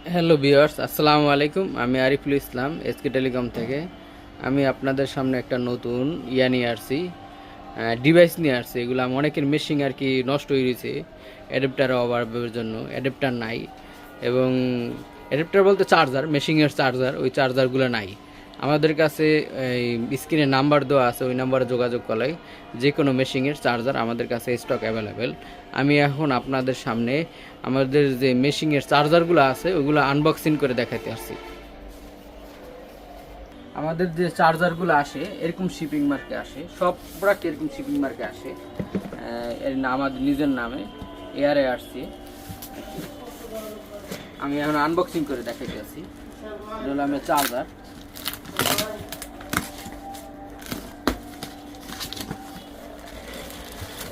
Hello viewers, আসসালামু আলাইকুম। আমি আরিফুল ইসলাম, এসকে টেলিকম থেকে। আমি আপনাদের সামনে একটা নতুন নিয়ে আসছি, ডিভাইস নিয়ে আসছি। এগুলো অনেকের মেশিন আর কি নষ্ট হয়ে গেছে অ্যাডাপ্টার অভাবের জন্য। অ্যাডাপ্টার নাই, এবং অ্যাডাপ্টার বলতে চার্জার, মেশিনের চার্জার, ওই চার্জারগুলো নাই আমাদের কাছে। এই স্ক্রিনে নাম্বার দেওয়া আছে, ওই নাম্বারে যোগাযোগ করলে যে কোনো মেশিনের চার্জার আমাদের কাছে স্টক অ্যাভেলেবেল। আমি এখন আপনাদের সামনে আমাদের যে মেশিনের চার্জারগুলো আছে ওইগুলো আনবক্সিং করে দেখাতে আসছি। আমাদের যে চার্জারগুলো আসে এরকম শিপিং মার্কে আসে, সব প্রোডাক্ট এরকম শিপিং মার্কে আসে। এর নাম আমাদের নিজের নামে এয়ারে আসছে। আমি এখন আনবক্সিং করে দেখাতে আসছি। এটা হলো আমার চার্জার।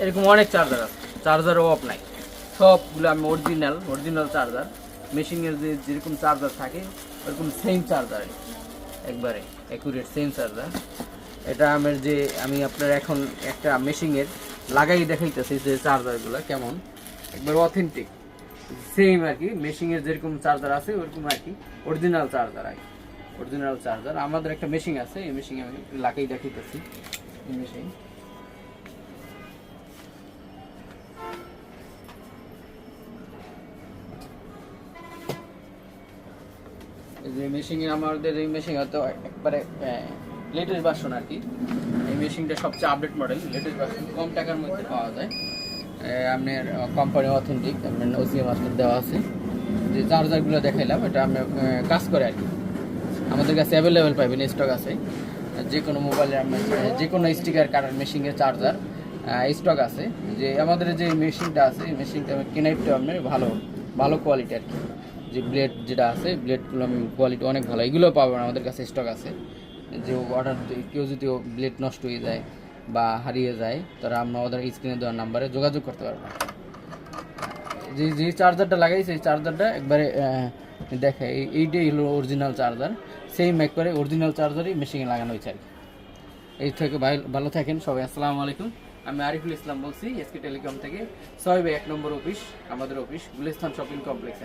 এরকম অনেক চার্জার আছে, চার্জারও অফ নাই, সবগুলো আমি অরিজিনাল চার্জার। মেশিনের যে যেরকম চার্জার থাকে ওরকম সেম চার্জার, একবারে অ্যাকুরেট সেম চার্জার। এটা আমার যে আমি আপনার এখন একটা মেশিনের লাগাই দেখাইতেছি যে চার্জারগুলো কেমন, একবার অথেন্টিক সেম আর কি। মেশিনের যেরকম চার্জার আছে ওরকম আর কি অরিজিনাল চার্জার আর কি। অরিজিনাল চার্জার আমাদের একটা মেশিন আছে, এই মেশিনে আমি লাগাই দেখাইতেছি। এই মেশিন, এই যে মেশিন, আমাদের এই মেশিন হয়তো একবারে লেটেস্ট ভার্সন আর কি। এই মেশিনটা সবচেয়ে আপডেট মডেল, লেটেস্ট ভার্সন, কম টাকার মধ্যে পাওয়া যায়। আপনার কোম্পানি অথেন্টিক, আপনার ওসিএ মাস্টার দেওয়া আছে। যে চার্জারগুলো দেখাইলাম এটা আপনার কাজ করে আর কি। আমাদের কাছে অ্যাভেলেবেল পাবেন, স্টক আছে। যে কোনো মোবাইলে আপনার যে কোনো স্টিকার কাটার মেশিনের চার্জার স্টক আছে। যে আমাদের যে মেশিনটা আছে এই মেশিনটা কেনাইটটা আপনার ভালো ভালো কোয়ালিটি আর কি। যে ব্লেড যেটা আছে ব্লেডগুলো কোয়ালিটি অনেক ভালো, এগুলো পাবেন আমাদের কাছে স্টক আছে। যে অর্ডার কেউ যদি ব্লেড নষ্ট হয়ে যায় বা হারিয়ে যায় তারা আমরা ওদের স্ক্রিনে দেওয়ার নাম্বারে যোগাযোগ করতে পারবো। যে যে চার্জারটা লাগাইছে এই চার্জারটা একবারে দেখে এইটাই হলো অরিজিনাল চার্জার, সেম একবারে অরিজিনাল চার্জারই মেশিনে লাগানো হয়েছে আর কি। এই থেকে ভালো থাকেন সবাই। আসসালামু আলাইকুম। আমি আরিফুল ইসলাম বলছি, এসকে টেলিকম থেকে। 6/1 নম্বর অফিস আমাদের অফিস, গুলিস্তান শপিং কমপ্লেক্স।